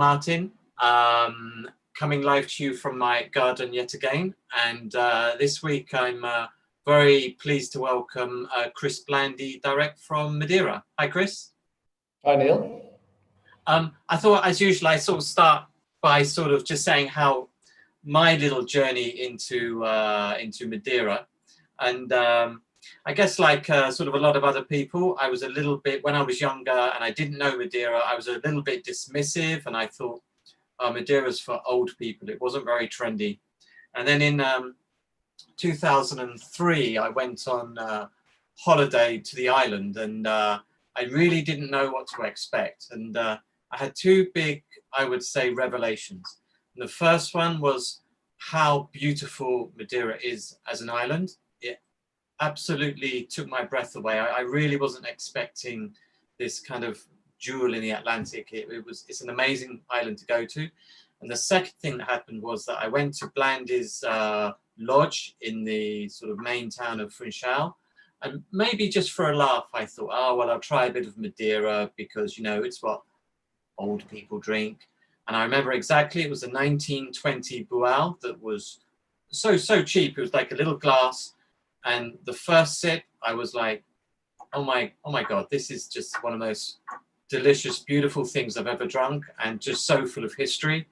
Martin, coming live to you from my garden yet again. And this week I'm very pleased to welcome Chris Blandy, direct from Madeira. Hi, Chris. Hi, Neil. I thought, as usual, I sort of start by sort of just saying how my little journey into Madeira, and I guess like sort of a lot of other people, I was a little bit, when I was younger and I didn't know Madeira, I was a little bit dismissive, and I thought, oh, Madeira's for old people. It wasn't very trendy. And then in 2003, I went on holiday to the island, and I really didn't know what to expect. And I had two big, I would say, revelations. And the first one was how beautiful Madeira is as an island. It absolutely took my breath away. I really wasn't expecting this kind of jewel in the Atlantic. It's an amazing island to go to. And the second thing that happened was that I went to Blandy's lodge in the sort of main town of Funchal. And maybe just for a laugh, I thought, oh, well, I'll try a bit of Madeira because, you know, it's what old people drink. And I remember exactly, it was a 1920 Bual that was so cheap. It was like a little glass. And the first sip, I was like, oh my God, this is just one of the most delicious, beautiful things I've ever drunk, and just so full of history.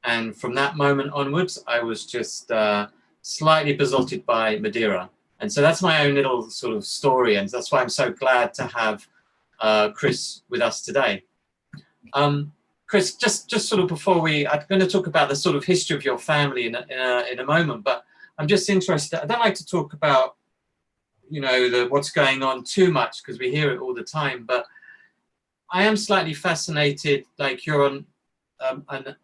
And from that moment onwards, I was just slightly besotted by Madeira. And so that's my own little sort of story. And that's why I'm so glad to have Chris with us today. Chris, just sort of before I'm going to talk about the sort of history of your family in a moment, but I'm just interested. I don't like to talk about, you know, what's going on too much because we hear it all the time, but I am slightly fascinated. Like, you're on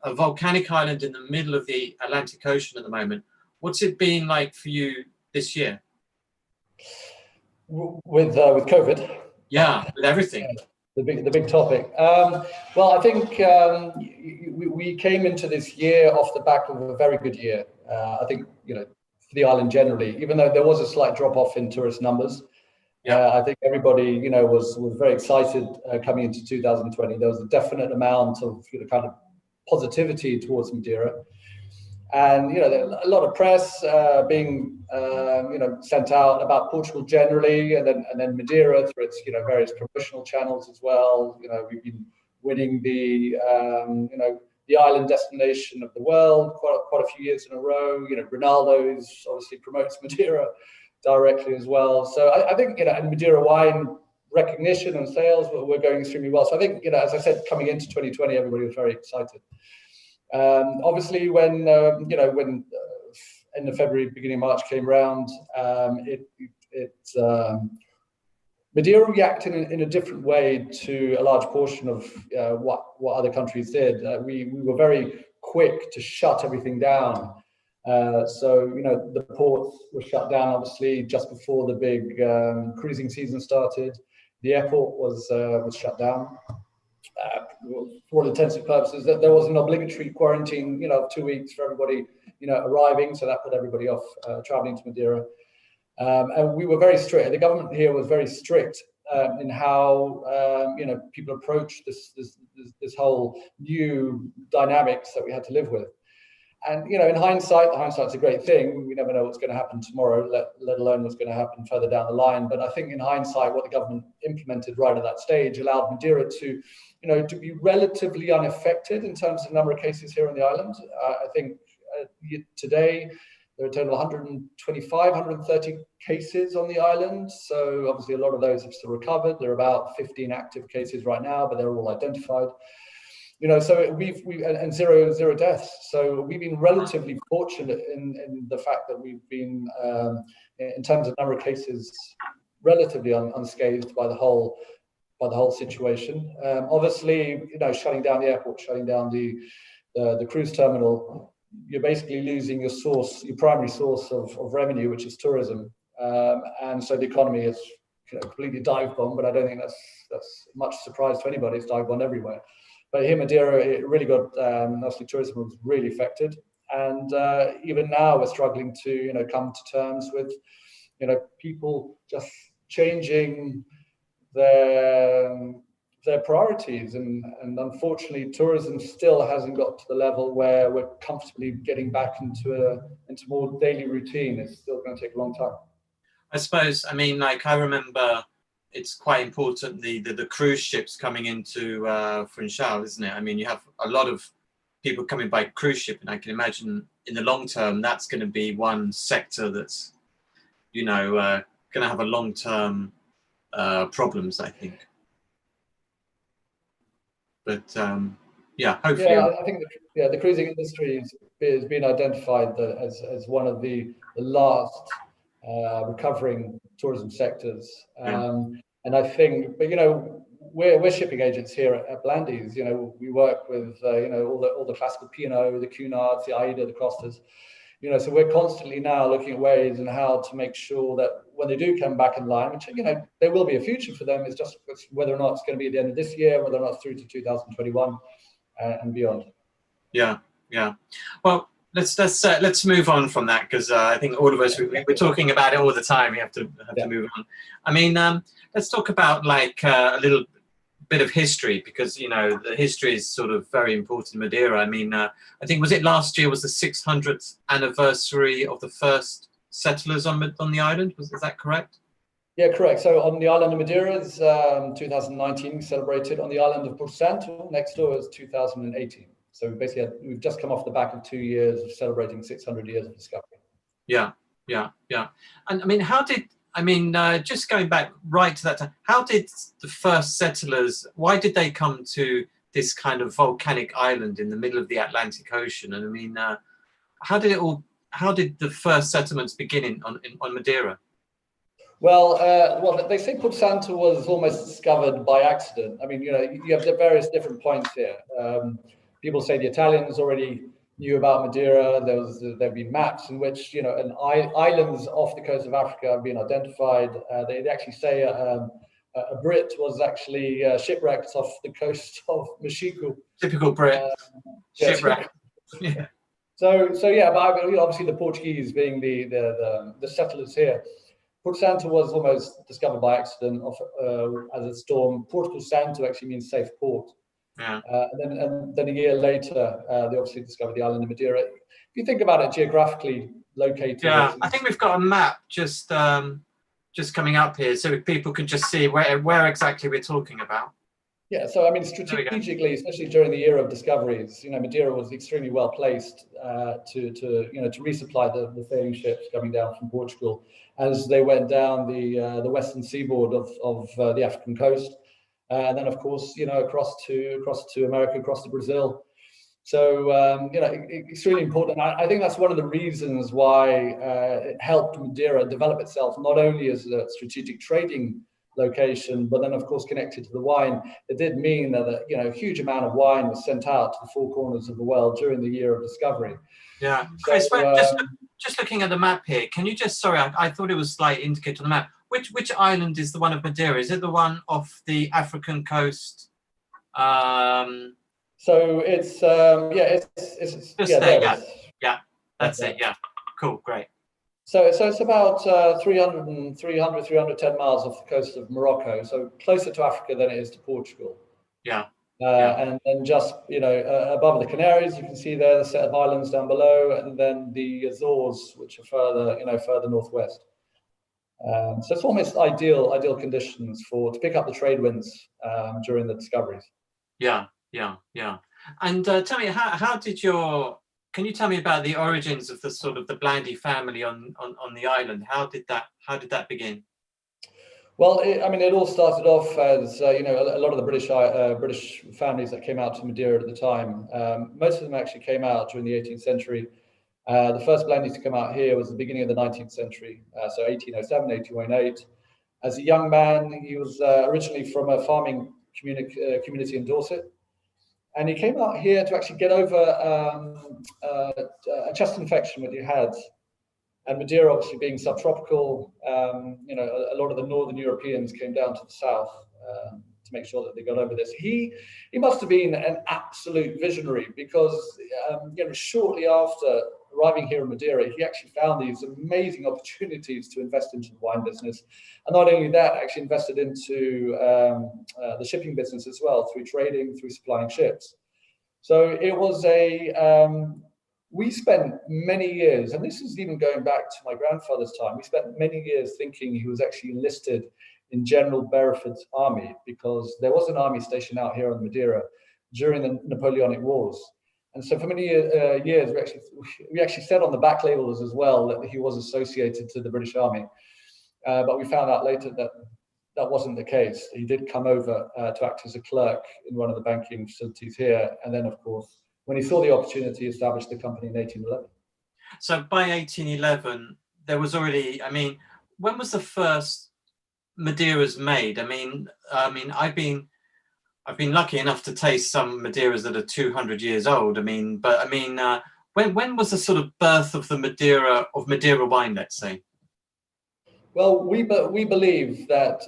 a volcanic island in the middle of the Atlantic Ocean at the moment. What's it been like for you this year? With COVID? Yeah, with everything. The big topic. Well, I think we came into this year off the back of a very good year. I think, you know, for the island generally, even though there was a slight drop off in tourist numbers. Yeah. I think everybody, you know, was very excited coming into 2020. There was a definite amount of, you know, kind of positivity towards Madeira. And, you know, a lot of press being, you know, sent out about Portugal generally, and then Madeira through its, you know, various promotional channels as well. You know, we've been winning the, you know, the island destination of the world quite a few years in a row. You know, Ronaldo obviously promotes Madeira directly as well. So I think, you know, and Madeira wine recognition and sales were going extremely well. So I think, you know, as I said, coming into 2020, everybody was very excited. Obviously, when you know, when end of February, beginning of March came around, Madeira reacted in a different way to a large portion of what other countries did. We were very quick to shut everything down. So, you know, the ports were shut down obviously just before the big cruising season started. The airport was shut down. For all intents and purposes, there was an obligatory quarantine, you know, of 2 weeks for everybody, you know, arriving. So that put everybody off traveling to Madeira. And we were very strict. The government here was very strict in how, you know, people approach this whole new dynamics that we had to live with. And, you know, in hindsight's a great thing. We never know what's going to happen tomorrow, let alone what's going to happen further down the line. But I think in hindsight, what the government implemented right at that stage allowed Madeira to, you know, to be relatively unaffected in terms of number of cases here on the island. I think today there are a total of 125, 130 cases on the island. So obviously a lot of those have still recovered. There are about 15 active cases right now, but they're all identified. You know, so we've and zero deaths. So we've been relatively fortunate in the fact that we've been, in terms of number of cases, relatively unscathed by the whole situation. Obviously, you know, shutting down the airport, shutting down the cruise terminal, you're basically losing your primary source of revenue, which is tourism, and so the economy is, you know, completely dive bombed. But I don't think that's much surprise to anybody. It's dive bombed everywhere. But here, Madeira, it really got, obviously tourism was really affected. And even now we're struggling to, you know, come to terms with, you know, people just changing their their priorities, and unfortunately tourism still hasn't got to the level where we're comfortably getting back into more daily routine. It's still going to take a long time. I suppose, I mean, like, I remember it's quite important, the cruise ships coming into Funchal, isn't it? I mean, you have a lot of people coming by cruise ship, and I can imagine in the long term that's going to be one sector that's, you know, going to have a long-term problems, I think. But yeah, hopefully. Yeah, I think the cruising industry has been identified as one of the last recovering tourism sectors. And I think, but you know, we're shipping agents here at Blandy's. You know, we work with you know, all the classical P&O, the Cunards, the AIDA, the Costas. You know, so we're constantly now looking at ways and how to make sure that when they do come back in line, which, you know, there will be a future for them, it's just whether or not it's going to be at the end of this year, whether or not it's through to 2021 and beyond. Yeah, yeah. Well, let's move on from that, because I think all of us we're talking about it all the time. We have to move on. I mean, let's talk about like a little bit of history, because you know the history is sort of very important in Madeira. I mean, I think was it last year was the 600th anniversary of the first settlers on the island. Is that correct? Yeah, correct. So on the island of Madeira is 2019 celebrated. On the island of Porto Santo next door is 2018. So basically we've just come off the back of 2 years of celebrating 600 years of discovery. Yeah, yeah, yeah. And I mean, just going back right to that time, how did the first settlers, why did they come to this kind of volcanic island in the middle of the Atlantic Ocean? And I mean, how did the first settlements begin on Madeira? Well, they say Porto Santo was almost discovered by accident. I mean, you know, you have various different points here. People say the Italians already knew about Madeira. There've been maps in which, you know, islands off the coast of Africa have been identified. They actually say a Brit was actually shipwrecked off the coast of Mexico. Typical Brit. Shipwreck. Yeah. So yeah, but obviously the Portuguese being the settlers here. Porto Santo was almost discovered by accident as a storm. Porto Santo actually means safe port. Yeah. And then a year later, they obviously discovered the island of Madeira. If you think about it geographically located. Yeah, I think we've got a map just coming up here, so people can just see where exactly we're talking about. Yeah, so I mean, strategically, especially during the era of discoveries, you know, Madeira was extremely well placed to resupply the sailing ships coming down from Portugal as they went down the western seaboard of the African coast. And then, of course, you know, across to America, across to Brazil. So, you know, extremely important. I think that's one of the reasons why it helped Madeira develop itself, not only as a strategic trading location, but then, of course, connected to the wine. It did mean that, you know, a huge amount of wine was sent out to the four corners of the world during the year of discovery. Yeah. Chris, just looking at the map here, can you just, sorry, I thought it was like indicated on the map. Which island is the one of Madeira? Is it the one off the African coast? So it's it's just there. Yeah, that's it. Yeah, cool, great. So it's about 310 miles off the coast of Morocco, so closer to Africa than it is to Portugal. Yeah. And then just, you know, above the Canaries, you can see there the set of islands down below, and then the Azores, which are further northwest. So it's almost ideal conditions to pick up the trade winds during the discoveries. Yeah. And tell me, can you tell me about the origins of the sort of the Blandy family on the island? How did that begin? Well, it all started off as you know, a lot of the British families that came out to Madeira at the time. Most of them actually came out during the 18th century. The first Blandys to come out here was the beginning of the 19th century, so 1807, 1808. As a young man, he was originally from a farming community in Dorset, and he came out here to actually get over a chest infection that he had. And Madeira, obviously being subtropical, you know, a lot of the northern Europeans came down to the south to make sure that they got over this. He must have been an absolute visionary, because you know, shortly after arriving here in Madeira, he actually found these amazing opportunities to invest into the wine business. And not only that, actually invested into the shipping business as well, through trading, through supplying ships. So it was we spent many years, and this is even going back to my grandfather's time, we spent many years thinking he was actually enlisted in General Bereford's army, because there was an army stationed out here on Madeira during the Napoleonic Wars. And so for many years, we actually said on the back labels as well that he was associated to the British Army. But we found out later that that wasn't the case. He did come over to act as a clerk in one of the banking facilities here. And then, of course, when he saw the opportunity, established the company in 1811. So by 1811, there was already, I mean, when was the first Madeiras made? I mean, I've been lucky enough to taste some Madeiras that are 200 years old. I mean, but I mean, when was the sort of birth of the Madeira wine, let's say? Well, we believe that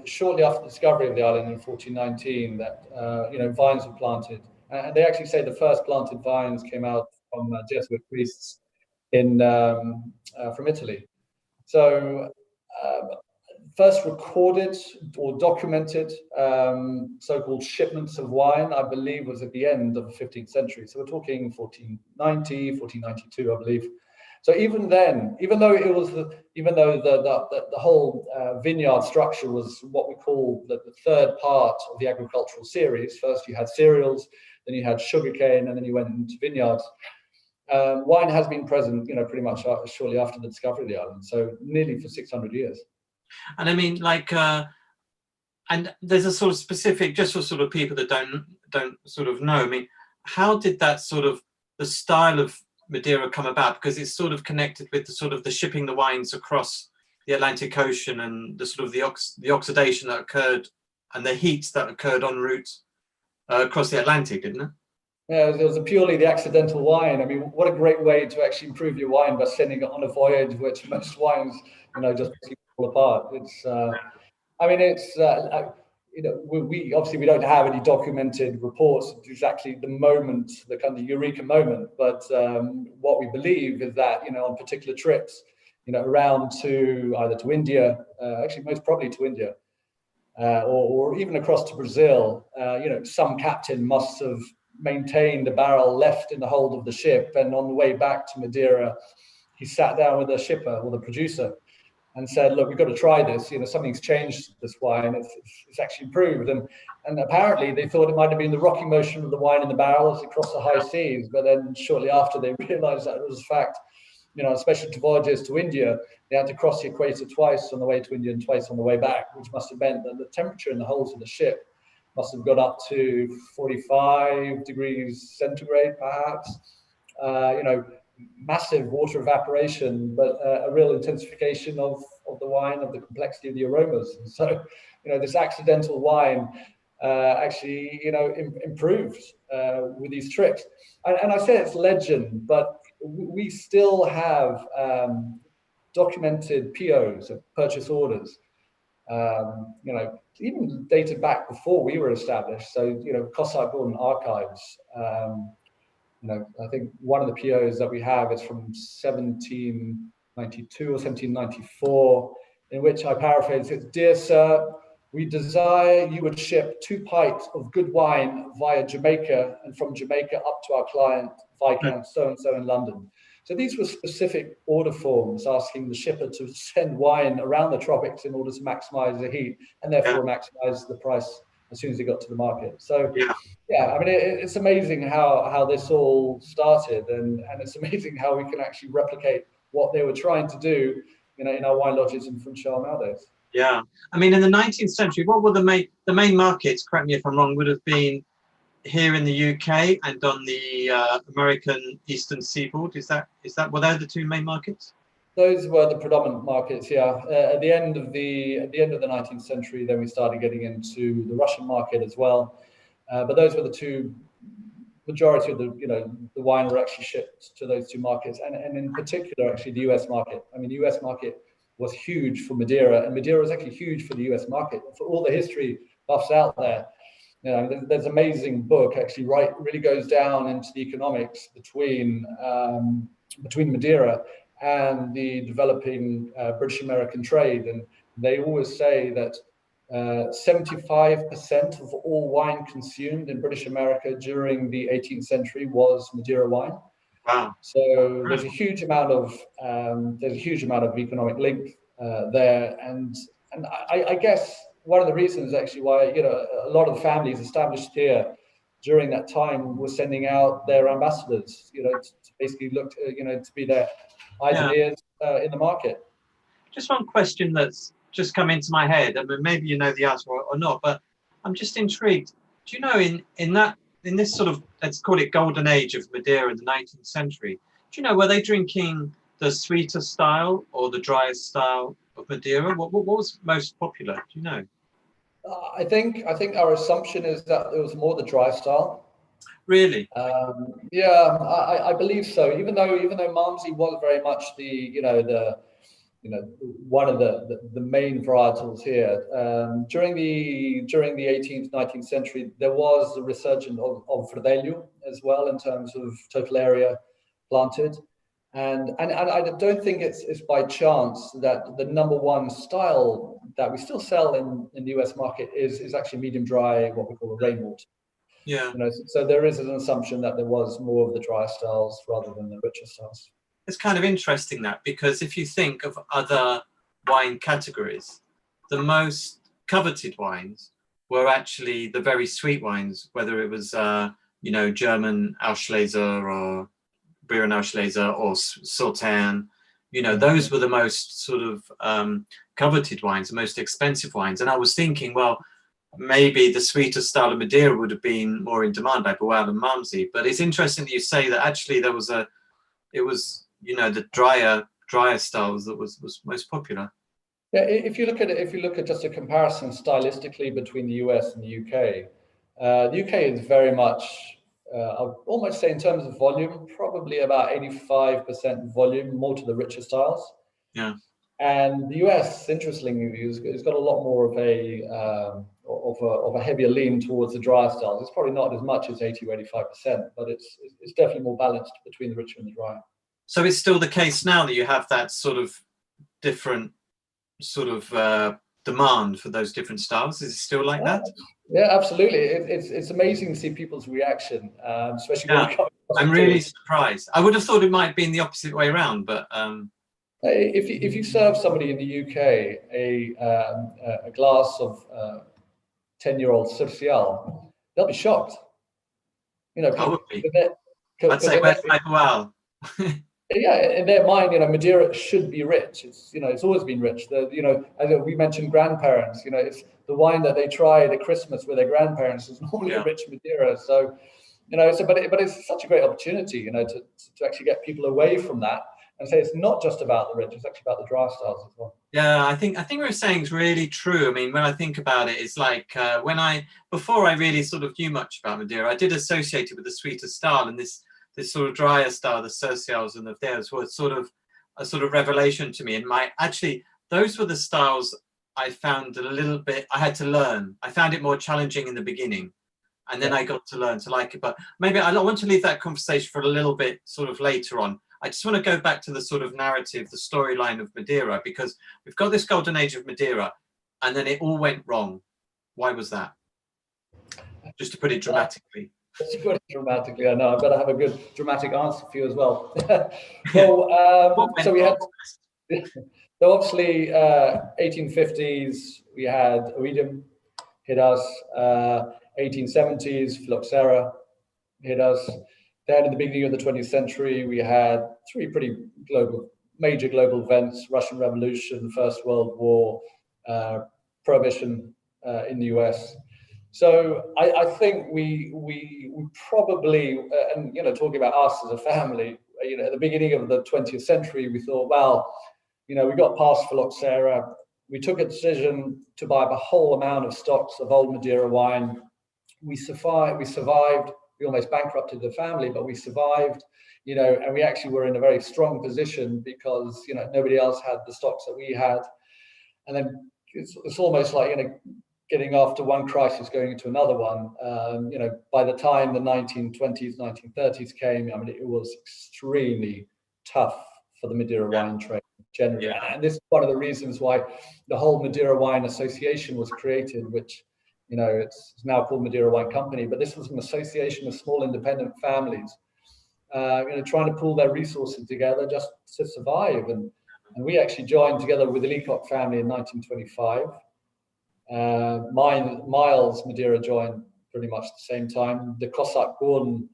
shortly after the discovery of the island in 1419, that vines were planted, and they actually say the first planted vines came out from Jesuit priests from Italy. So first recorded or documented so-called shipments of wine, I believe, was at the end of the 15th century. So we're talking 1490, 1492, I believe. So even then, even though the whole vineyard structure was what we call the third part of the agricultural series. First you had cereals, then you had sugarcane, and then you went into vineyards. Wine has been present, pretty much shortly after the discovery of the island. So nearly for 600 years. And I mean, like, and there's a sort of specific, just for sort of people that don't sort of know. I mean, how did that sort of the style of Madeira come about? Because it's sort of connected with the sort of the shipping the wines across the Atlantic Ocean and the sort of the oxidation that occurred and the heats that occurred en route across the Atlantic, didn't it? Yeah, it was purely the accidental wine. I mean, what a great way to actually improve your wine by sending it on a voyage, which most wines, just fall apart. It's, we obviously we don't have any documented reports of exactly the moment, the kind of eureka moment. But what we believe is that on particular trips, around to either to India, actually most probably to India, or even across to Brazil, some captain must have maintained a barrel left in the hold of the ship, and on the way back to Madeira, he sat down with the shipper or the producer and said, "Look, we've got to try this. Something's changed this wine. It's actually improved." And apparently they thought it might have been the rocking motion of the wine in the barrels across the high seas. But then shortly after, they realized that it was a fact. Especially to voyages to India, they had to cross the equator twice on the way to India and twice on the way back, which must have meant that the temperature in the holds of the ship must have got up to 45 degrees centigrade, perhaps. Massive water evaporation, but a real intensification of the wine, of the complexity of the aromas. And so, this accidental wine actually, improved with these trips. And I say it's legend, but we still have documented POs, purchase orders, even dated back before we were established. So, Cossart Gordon Archives, I think one of the POs that we have is from 1792 or 1794, in which I paraphrase it: "Dear Sir, we desire you would ship 2 pints of good wine via Jamaica, and from Jamaica up to our client, Viscount so-and-so in London." So these were specific order forms asking the shipper to send wine around the tropics in order to maximize the heat and therefore maximize the price as soon as it got to the market. So yeah, I mean, it's amazing how this all started, and it's amazing how we can actually replicate what they were trying to do, in our wine lodges in Funchal nowadays. Yeah, I mean, in the 19th century, what were the main markets? Correct me if I'm wrong. Would have been here in the UK and on the American Eastern Seaboard. Is that were they the 2 main markets? Those were the predominant markets. Yeah, at the end of the 19th century, then we started getting into the Russian market as well. But those were the 2. Majority of the wine were actually shipped to those 2 markets, and in particular, actually the US market. I mean, the US market was huge for Madeira, and Madeira was actually huge for the US market. For all the history buffs out there, there's an amazing book actually really goes down into the economics between between Madeira and the developing British American trade. And they always say that 75% of all wine consumed in British America during the 18th century was Madeira wine. Wow. So there's a huge amount of economic link there, and I guess one of the reasons actually why a lot of the families established here during that time were sending out their ambassadors, to basically look, to be their eyes and ears in the market. Just one question that's just come into my head. I mean, maybe you know the answer or not, but I'm just intrigued. Do you know in this sort of, let's call it golden age of Madeira in the 19th century, do you know, were they drinking the sweeter style or the drier style of Madeira? What was most popular? Do you know? I think our assumption is that it was more the dry style. Really? I believe so. Even though Malmsey was very much one of the main varietals here. During the 18th, 19th century, there was a resurgence of Verdelho as well in terms of total area planted. And I don't think it's by chance that the number one style that we still sell in the US market is actually medium dry, what we call a rainwater. Yeah. So there is an assumption that there was more of the dry styles rather than the richer styles. It's kind of interesting that, because if you think of other wine categories, the most coveted wines were actually the very sweet wines, whether it was German Auslese or Beeren Auslese or Sauternes. Those were the most sort of coveted wines, the most expensive wines. And I was thinking, well, maybe the sweeter style of Madeira would have been more in demand, like Boal and Malmsey. But it's interesting that you say that actually it was the drier styles that was most popular. Yeah, if you look at just a comparison stylistically between the US and the UK, the UK is very much, I'll almost say in terms of volume, probably about 85% volume, more to the richer styles. Yeah. And the US, interestingly, has got a lot more of a heavier lean towards the drier styles. It's probably not as much as 80 or 85%, but it's definitely more balanced between the richer and the drier. So it's still the case now that you have that sort of different sort of demand for those different styles? Is it still like that? Yeah, absolutely. It's amazing to see people's reaction, especially when I'm really surprised. I would have thought it might have been the opposite way around, but if you serve somebody in the UK a glass of 10-year-old Social, they'll be shocked. Probably. I'd say where's my Boal? Yeah, in their mind, Madeira should be rich. It's always been rich. As we mentioned, grandparents. It's the wine that they tried at Christmas with their grandparents is normally rich Madeira. So, but it's such a great opportunity, to actually get people away from that and say it's not just about the rich; it's actually about the dry styles as well. Yeah, I think what you're saying is really true. I mean, when I think about it, it's like before I really sort of knew much about Madeira, I did associate it with the sweeter style, and this sort of drier style, the socials and the theirs were sort of a sort of revelation to me. And those were the styles I found a little bit, I had to learn. I found it more challenging in the beginning, and then I got to learn to like it. But maybe I want to leave that conversation for a little bit sort of later on. I just want to go back to the sort of narrative, the storyline of Madeira, because we've got this golden age of Madeira and then it all went wrong. Why was that? Just to put it dramatically. That's good dramatically. I know. I better have a good dramatic answer for you as well. So we had, so obviously, 1850s we had Oidium hit us. 1870s phylloxera hit us. Then at the beginning of the 20th century, we had three pretty major global events: Russian Revolution, First World War, Prohibition in the US. So I think we probably, and talking about us as a family, at the beginning of the 20th century, we thought, well, we got past phylloxera. We took a decision to buy up a whole amount of stocks of old Madeira wine. We survived. We almost bankrupted the family, but we survived. And we actually were in a very strong position because nobody else had the stocks that we had. And then it's almost like getting after one crisis, going into another one. By the time the 1920s, 1930s came, I mean, it was extremely tough for the Madeira wine trade generally. Yeah. And this is one of the reasons why the whole Madeira Wine Association was created, which, you know, it's now called Madeira Wine Company, but this was an association of small independent families, you know, trying to pull their resources together just to survive. And we actually joined together with the Leacock family in 1925. Miles Madeira joined pretty much the same time. The Cossack Gordon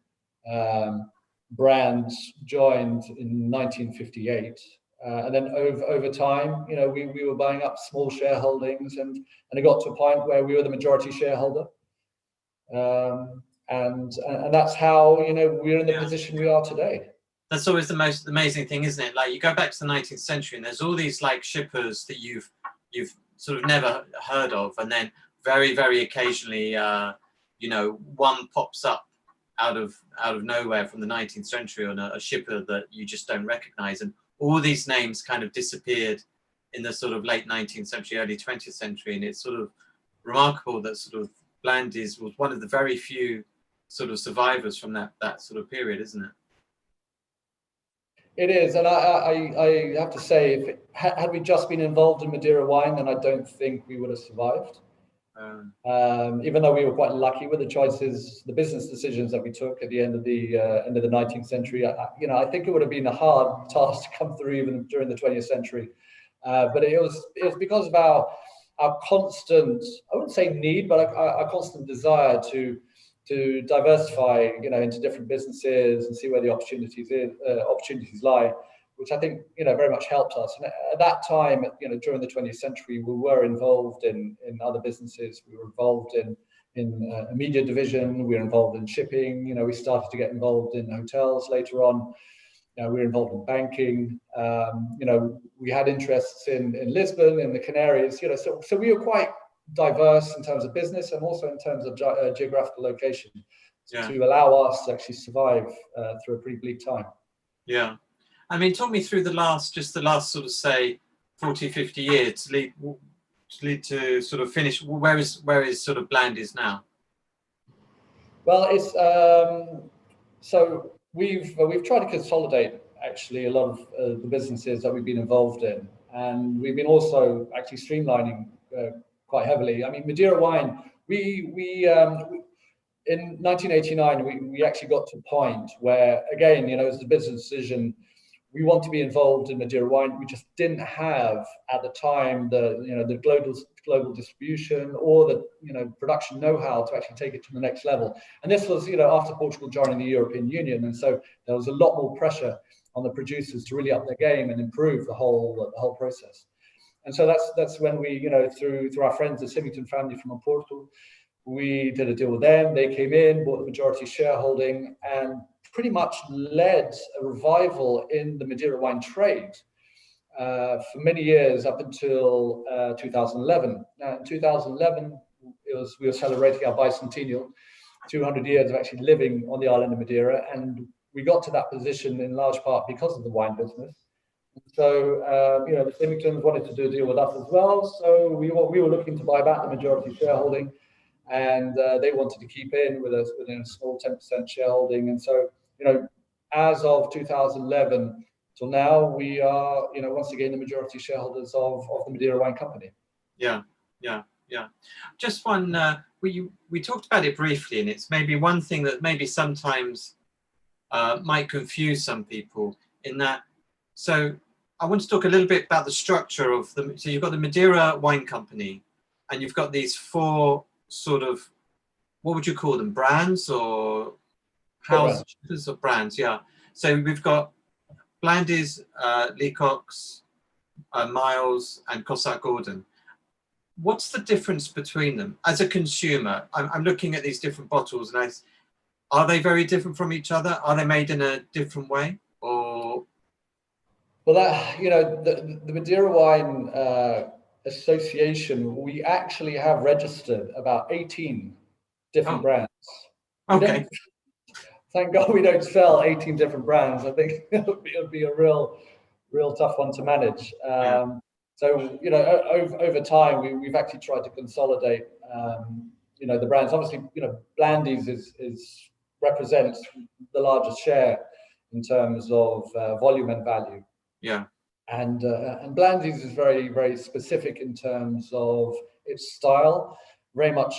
brands joined in 1958. And then over time, you know, we were buying up small shareholdings, and it got to a point where we were the majority shareholder. And that's how, you know, we're in the position we are today. That's always the most amazing thing, isn't it? Like, you go back to the 19th century and there's all these like shippers that you've sort of never heard of, and then very, very occasionally, you know, one pops up out of nowhere from the 19th century on a shipper that you just don't recognize, and all these names kind of disappeared in the sort of late 19th century, early 20th century, and it's sort of remarkable that sort of Blandy's was one of the very few sort of survivors from that sort of period, isn't it? It is, and I have to say, if had we just been involved in Madeira wine, then I don't think we would have survived. Even though we were quite lucky with the choices, the business decisions that we took at the end of the 19th century, you know, I think it would have been a hard task to come through even during the 20th century. But it was because of our constant, I wouldn't say need, but our constant desire to diversify, you know, into different businesses and see where the opportunities lie, which I think, you know, very much helped us. And at that time, you know, during the 20th century, we were involved in other businesses. We were involved in a media division. We were involved in shipping. You know, we started to get involved in hotels later on. You know, we were involved in banking. You know, we had interests in Lisbon, in the Canaries. You know, so we were quite diverse in terms of business and also in terms of geographical location to allow us to actually survive through a pretty bleak time. Yeah. I mean, talk me through the last sort of, say, 40, 50 years to lead to sort of finish. Where is sort of Blandy's now? Well, it's so we've tried to consolidate actually a lot of the businesses that we've been involved in, and we've been also actually streamlining quite heavily. I mean, Madeira wine, we in 1989 we actually got to a point where, again, you know, as a business decision, we want to be involved in Madeira wine. We just didn't have at the time the global distribution or the, you know, production know-how to actually take it to the next level. And this was, you know, after Portugal joining the European Union, and so there was a lot more pressure on the producers to really up their game and improve the whole process. And so that's when we, you know, through our friends, the Symington family from Portugal, we did a deal with them. They came in, bought the majority shareholding, and pretty much led a revival in the Madeira wine trade for many years up until 2011. Now, in 2011, we were celebrating our bicentennial, 200 years of actually living on the island of Madeira, and we got to that position in large part because of the wine business. So, you know, the Symingtons wanted to do a deal with us as well. So we were looking to buy back the majority shareholding, and they wanted to keep in with us within a small 10% shareholding. And so, you know, as of 2011 till now, we are, you know, once again the majority shareholders of the Madeira Wine Company. Yeah. Just one. We talked about it briefly, and it's maybe one thing that maybe sometimes might confuse some people in that. So I want to talk a little bit about the structure of the. So you've got the Madeira Wine Company, and you've got these four sort of, what would you call them, brands or houses of brands? Yeah. So we've got Blandy's, Leacock's, Miles, and Cossack Gordon. What's the difference between them? As a consumer, I'm looking at these different bottles, and are they very different from each other? Are they made in a different way, or? Well, that, you know, the Madeira Wine Association, we actually have registered about 18 different brands. Okay. Thank God we don't sell 18 different brands. I think it would be a real tough one to manage. So, you know, over time, we've actually tried to consolidate, you know, the brands. Obviously, you know, Blandy's represents the largest share in terms of volume and value. Yeah. And Blandy's is very, very specific in terms of its style, very much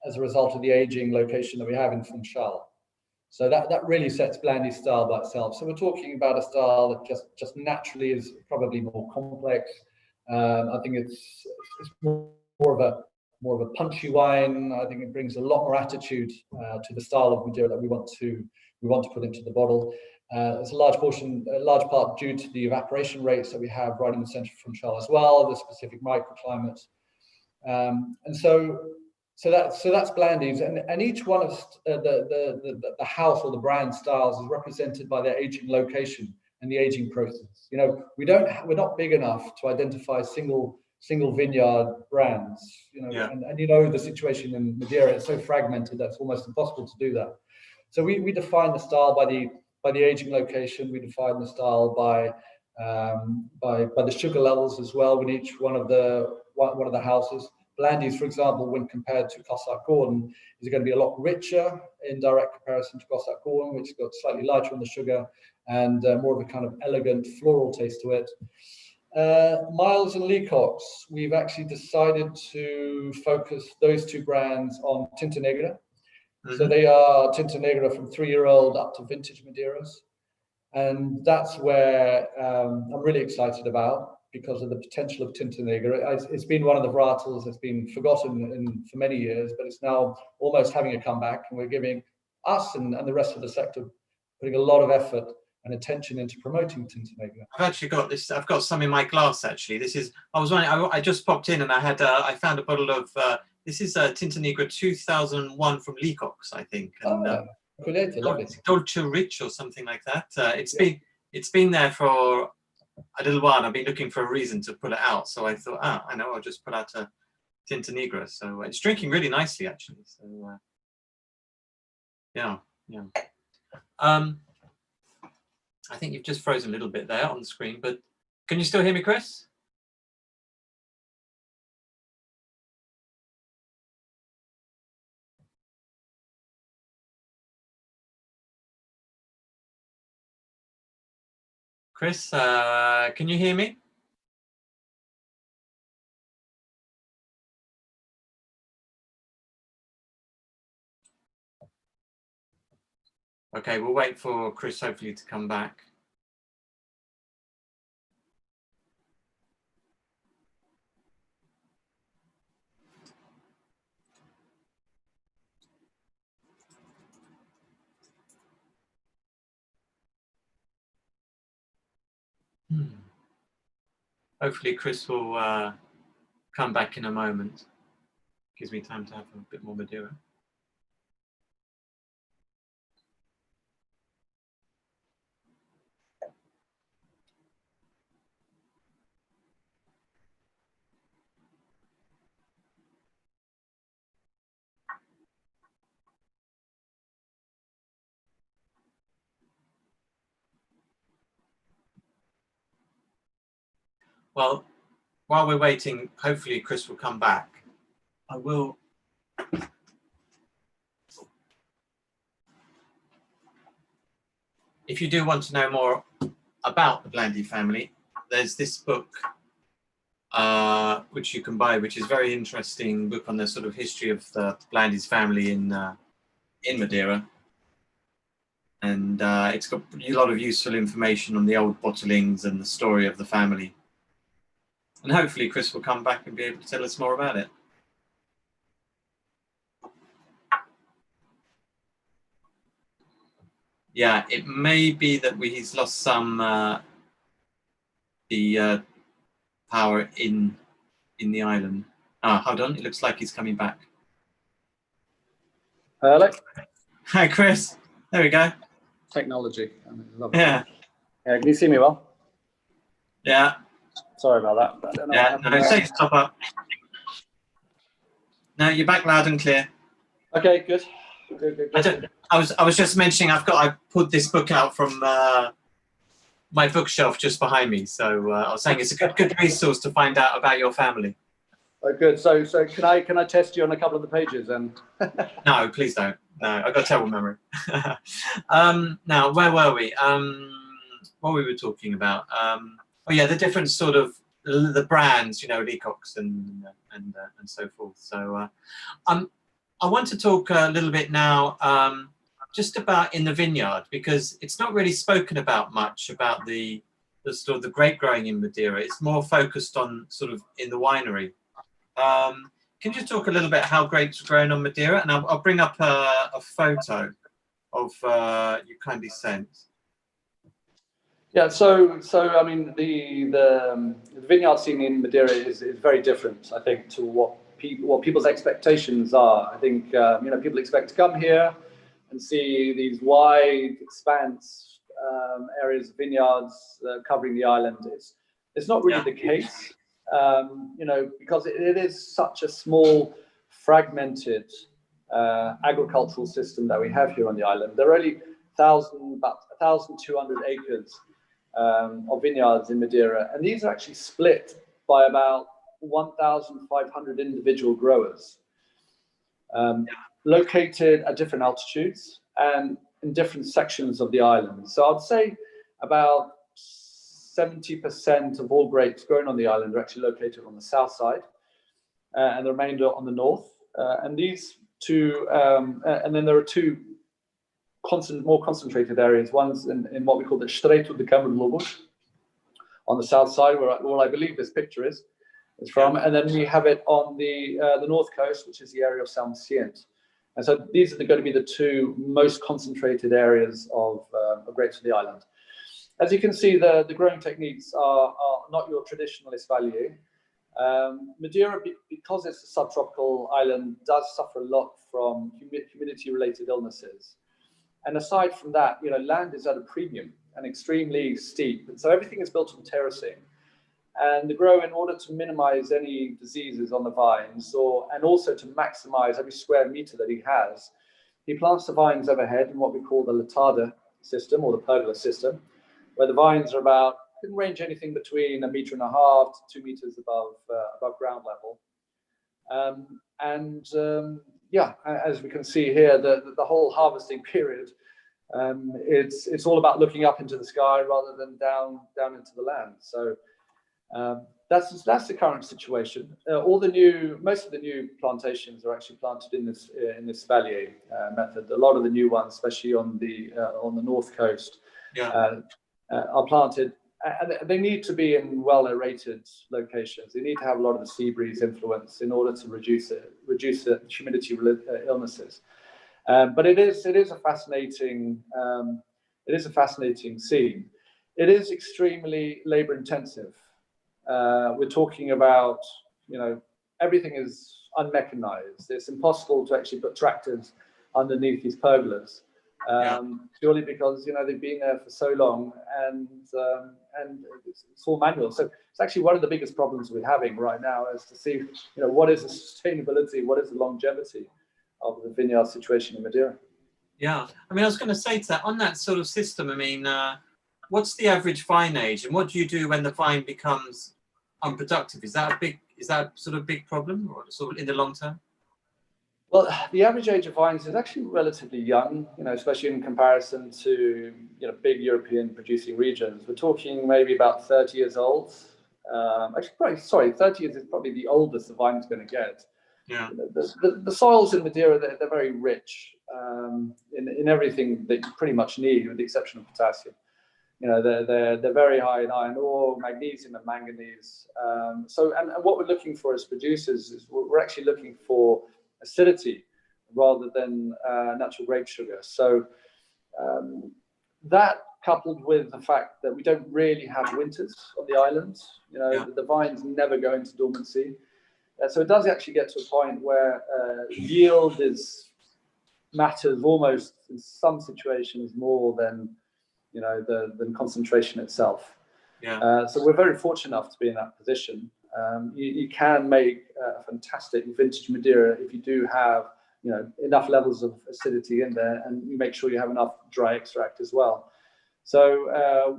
as a result of the aging location that we have in Funchal. So that really sets Blandy's style by itself. So we're talking about a style that just naturally is probably more complex. I think it's more of a punchy wine. I think it brings a lot more attitude to the style of Madeira that we want to put into the bottle. It's a large part due to the evaporation rates that we have right in the centre of Funchal as well, the specific microclimates, and so that's Blandy's, and each one of the house or the brand styles is represented by their aging location and the aging process. You know, we're not big enough to identify single vineyard brands. You know, yeah. and you know the situation in Madeira, it's so fragmented that it's almost impossible to do that. So we define the style by the aging location. We define the style by the sugar levels as well in each one of the houses. Blandy's, for example, when compared to Cossack Gordon, is going to be a lot richer in direct comparison to Cossack Gordon, which got slightly lighter on the sugar and more of a kind of elegant floral taste to it. Miles and Leacock's, we've actually decided to focus those two brands on Tinted Negro. Mm-hmm. So they are Tinted Negro from 3-year-old up to vintage Madeiras. And that's where I'm really excited about, because of the potential of Tinted Negro. It's been one of the varietals that's been forgotten for many years, but it's now almost having a comeback, and we're giving us and the rest of the sector putting a lot of effort and attention into promoting Tinted Negro. I've actually got this. I've got some in my glass actually. This is. I was wondering. I just popped in and I had. I found a bottle of. This is Tinted Negro 2001 from Leacock's, I think. And, lovely. Dolce Rich or something like that. It's been there for a little while. I've been looking for a reason to pull it out, so I thought, I know, I'll just pull out a Tinted Negro. So it's drinking really nicely, actually. So yeah. I think you've just frozen a little bit there on the screen, but can you still hear me, Chris? Chris, can you hear me? Okay, we'll wait for Chris hopefully to come back. Hopefully Chris will come back in a moment. Gives me time to have a bit more Madeira. Well, while we're waiting, hopefully Chris will come back. I will. If you do want to know more about the Blandy family, there's this book which you can buy, which is a very interesting book on the sort of history of the Blandy's family in Madeira. And it's got a lot of useful information on the old bottlings and the story of the family. And hopefully Chris will come back and be able to tell us more about it. Yeah, it may be that he's lost some the power in the island. Hold on, it looks like he's coming back. Hello. Hi, Chris. There we go. Technology. Yeah. Yeah. Can you see me well? Yeah. Sorry about that. I don't know. Yeah. No, safe to top up. No, you're back loud and clear. Okay. Good. Good. I was just mentioning I pulled this book out from my bookshelf just behind me. So I was saying it's a good resource to find out about your family. Oh, good. So can I test you on a couple of the pages then? No, please don't. No, I've got terrible memory. Now, where were we? What we were talking about? Oh yeah, the different sort of the brands, you know, Leacox and so forth. So, I want to talk a little bit now, just about in the vineyard, because it's not really spoken about much about the sort of the grape growing in Madeira. It's more focused on sort of in the winery. Can you talk a little bit how grapes are grown on Madeira? And I'll bring up a photo of you kindly sent. Yeah, so I mean the vineyard scene in Madeira is very different, I think, to what people's expectations are. I think you know, people expect to come here and see these wide expanse areas of vineyards covering the island. It's not really the case, you know, because it is such a small, fragmented agricultural system that we have here on the island. There are only about 1,200 acres of vineyards in Madeira, and these are actually split by about 1,500 individual growers, located at different altitudes and in different sections of the island. So I'd say about 70% of all grapes grown on the island are actually located on the south side, and the remainder on the north. And these two, and then there are two more concentrated areas. One's in what we call the Estreito de Câmara de Lobos, on the south side, where I believe this picture is from, and then we have it on the north coast, which is the area of São Vicente. And so these are going to be the two most concentrated areas of grapes of the island. As you can see, the growing techniques are not your traditional espalier. Madeira, because it's a subtropical island, does suffer a lot from humidity-related illnesses. And aside from that, you know, land is at a premium and extremely steep, and so everything is built on terracing. And the grower, in order to minimize any diseases on the vines, and also to maximize every square meter that he has, he plants the vines overhead in what we call the latada system, or the pergola system, where the vines are can range anything between 1.5 meters to 2 meters above ground level. Yeah, as we can see here, the whole harvesting period, it's all about looking up into the sky rather than down into the land. So that's the current situation. Most of the new plantations are actually planted in this espalier method. A lot of the new ones, especially on the north coast, are planted, and they need to be in well aerated locations. They need to have a lot of the sea breeze influence in order to reduce the humidity illnesses. But it is a fascinating scene. It is extremely labor intensive. We're talking about, you know, everything is unmechanized. It's impossible to actually put tractors underneath these pergolas, purely because, you know, they've been there for so long, and it's all manual. So it's actually one of the biggest problems we're having right now, is to see, you know, what is the sustainability, what is the longevity of the vineyard situation in Madeira. Yeah, I mean, I was going to say to that, on that sort of system, I mean, what's the average vine age, and what do you do when the vine becomes unproductive? Is that sort of big problem, or sort of in the long term? Well, the average age of vines is actually relatively young, you know, especially in comparison to, you know, big European producing regions. We're talking maybe about 30 years old. 30 years is probably the oldest the vine's going to get. Yeah. The soils in Madeira, they're very rich in everything that you pretty much need, with the exception of potassium. You know, they're very high in iron ore, magnesium, and manganese. So what we're looking for as producers is we're actually looking for acidity rather than natural grape sugar. So that, coupled with the fact that we don't really have winters on the island, you know, the vines never go into dormancy. So it does actually get to a point where yield matters almost in some situations more than, you know, than concentration itself. So we're very fortunate enough to be in that position. You can make a fantastic vintage Madeira if you do have, you know, enough levels of acidity in there, and you make sure you have enough dry extract as well. So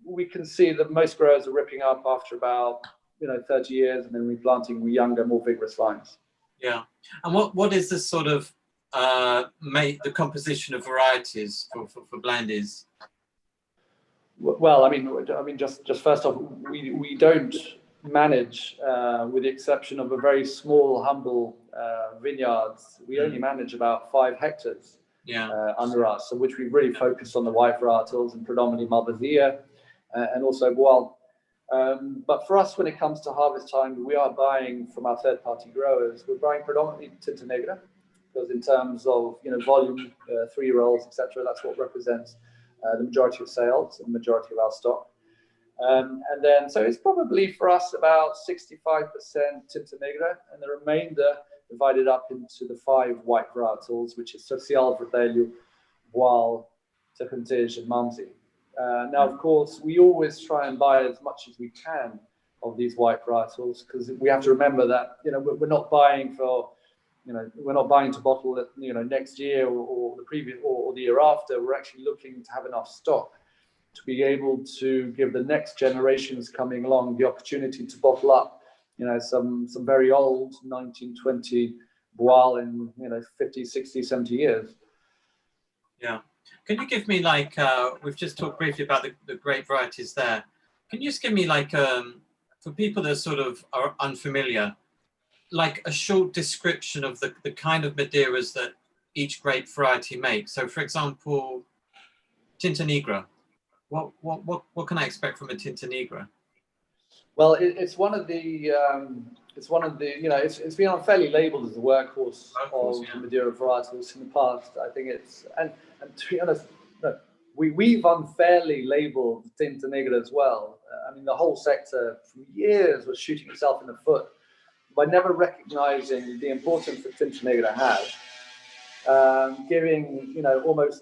we can see that most growers are ripping up after about, 30 years, and then replanting with younger, more vigorous vines. Yeah. And what is the sort of the composition of varieties for Blandies? Well, I mean, just first off, we don't manage, with the exception of a very small, humble vineyards. We only manage about 5 hectares under us, so which we really focus on the white varietals and predominantly Malvasia and also Boal. But for us, when it comes to harvest time, we are buying from our third-party growers. We're buying predominantly Tinted Negro, because in terms of volume, 3-year-olds, etc., that's what represents the majority of sales and the majority of our stock. And then, so it's probably for us about 65% Tinted Negro, and the remainder divided up into the 5 white varietals, which is Social, Verdelho, Boal, Tinted, and Malmsey. Now, of course, we always try and buy as much as we can of these white varietals, because we have to remember that we're not buying for we're not buying to bottle it next year or the previous or the year after. We're actually looking to have enough stock to be able to give the next generations coming along the opportunity to bottle up some very old 1920 Boal in 50, 60, 70 years. Yeah. Can you give me we've just talked briefly about the grape varieties there. Can you just give me for people that sort of are unfamiliar, a short description of the kind of Madeiras that each grape variety makes? So, for example, Tinted Negro. What can I expect from a Tinted Negro? Well, it's one of the it's been unfairly labelled as the workhorse of Madeira varietals in the past. I think it's and to be honest, we've unfairly labelled Tinted Negro as well. I mean, the whole sector for years was shooting itself in the foot by never recognising the importance that Tinted Negro has, giving almost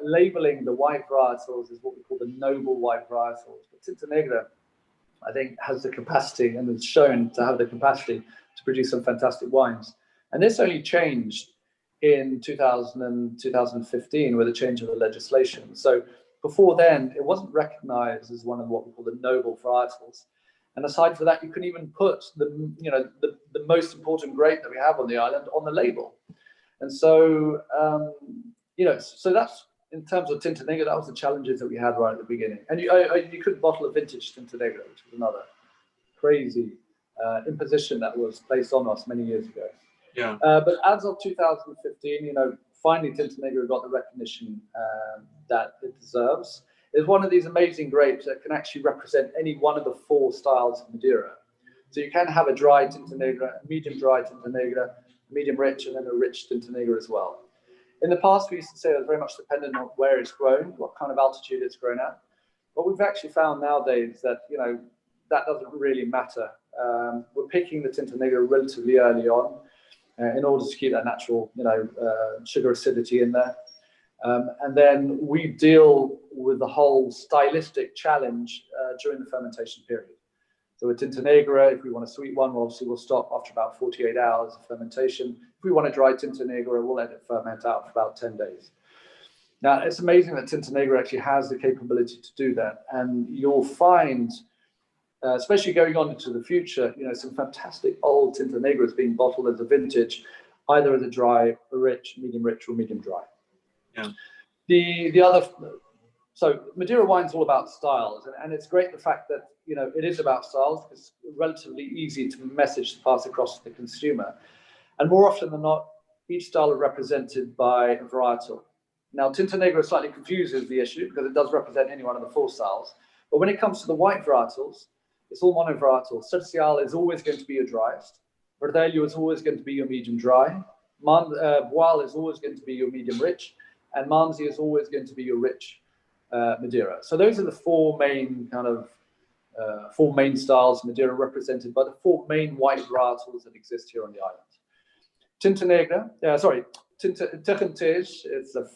labelling the white varietals as what we call the noble white varietals. But Tinted Negro, I think, has the capacity and is shown to have the capacity to produce some fantastic wines. And this only changed in 2015 with the change of the legislation. So before then, it wasn't recognized as one of what we call the noble varietals. And aside from that, you couldn't even put the most important grape that we have on the island on the label. And so, so that's, in terms of Tinted Negro, that was the challenges that we had right at the beginning. And you couldn't bottle a vintage Tinted Negro, which was another crazy imposition that was placed on us many years ago. Yeah. But as of 2015, finally Tinted Negro got the recognition that it deserves. It's one of these amazing grapes that can actually represent any one of the 4 styles of Madeira. So you can have a dry Tinted Negro, a medium dry Tinted Negro, medium rich, and then a rich Tinted Negro as well. In the past, we used to say it was very much dependent on where it's grown, what kind of altitude it's grown at. But we've actually found nowadays that that doesn't really matter. We're picking the Tinted Negro relatively early on in order to keep that natural, sugar acidity in there. And then we deal with the whole stylistic challenge during the fermentation period. So with Tinted Negro, if we want a sweet one, obviously we'll stop after about 48 hours of fermentation. If we want a dry Tinted Negro, we'll let it ferment out for about 10 days. Now, it's amazing that Tinted Negro actually has the capability to do that. And you'll find, especially going on into the future, some fantastic old Tinted Negros being bottled as a vintage, either as a dry, a rich, or medium dry. Yeah. The other, so Madeira wine is all about styles, and it's great the fact that it is about styles. It's relatively easy to message to pass across to the consumer, and more often than not, each style is represented by a varietal. Now, Tinted Negro slightly confuses the issue because it does represent any one of the 4 styles, but when it comes to the white varietals, it's all monovarietals. Social is always going to be your driest. Verdelho is always going to be your medium dry. Boal is always going to be your medium rich, and Malmsey is always going to be your rich Madeira. So those are the 4 main styles Madeira, represented by the 4 main white varietals that exist here on the island. Tinted Negro, Tinted, it's a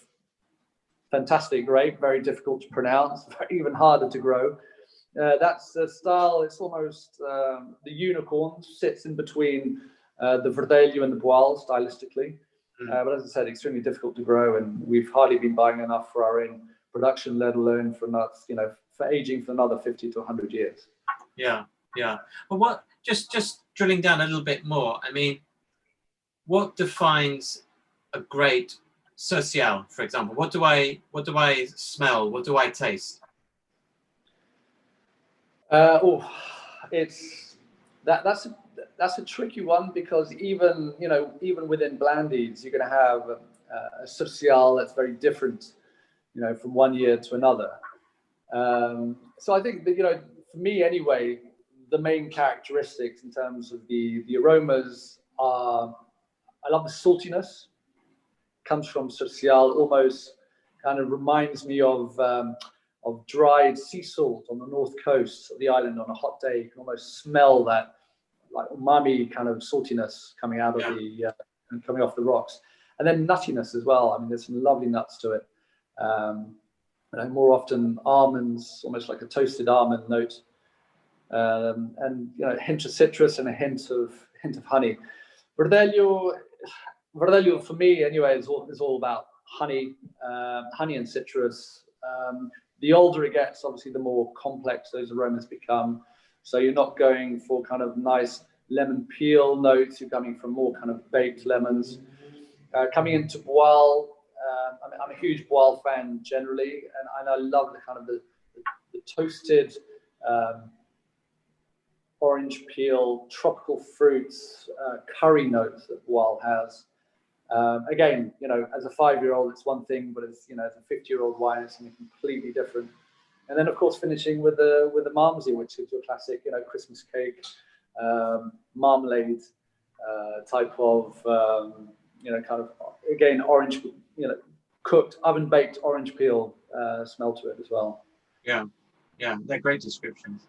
fantastic grape, very difficult to pronounce, even harder to grow. That's a style, it's almost the unicorn, sits in between the Verdelho and the Boal stylistically. But as I said, extremely difficult to grow, and we've hardly been buying enough for our own production, let alone for for aging for another 50 to 100 years. Yeah. Yeah. But what, just drilling down a little bit more, I mean, what defines a great social, for example? What do I smell? What do I taste? It's that's a tricky one, because even within Blandies, you're going to have a social that's very different, from one year to another. So I think that, for me anyway, the main characteristics in terms of the aromas are, I love the saltiness. Comes from social, almost kind of reminds me of dried sea salt on the north coast of the island on a hot day. You can almost smell that like umami kind of saltiness coming out of and coming off the rocks. And then nuttiness as well. I mean, there's some lovely nuts to it. More often almonds, almost like a toasted almond note. And a hint of citrus and a hint of honey. Verdelho for me anyway is all about honey and citrus. The older it gets, obviously, the more complex those aromas become. So you're not going for kind of nice lemon peel notes. You're coming from more kind of baked lemons. Coming into Boal, I'm a huge Boal fan generally, and I love the kind of the toasted orange peel, tropical fruits, curry notes that Boal has. Again, as a 5-year-old, it's one thing, but as a 50-year-old wine, it's something completely different. And then, of course, finishing with the Malmsey, which is your classic, Christmas cake, marmalade type of, kind of, again, orange, cooked, oven-baked orange peel smell to it as well. Yeah, they're great descriptions.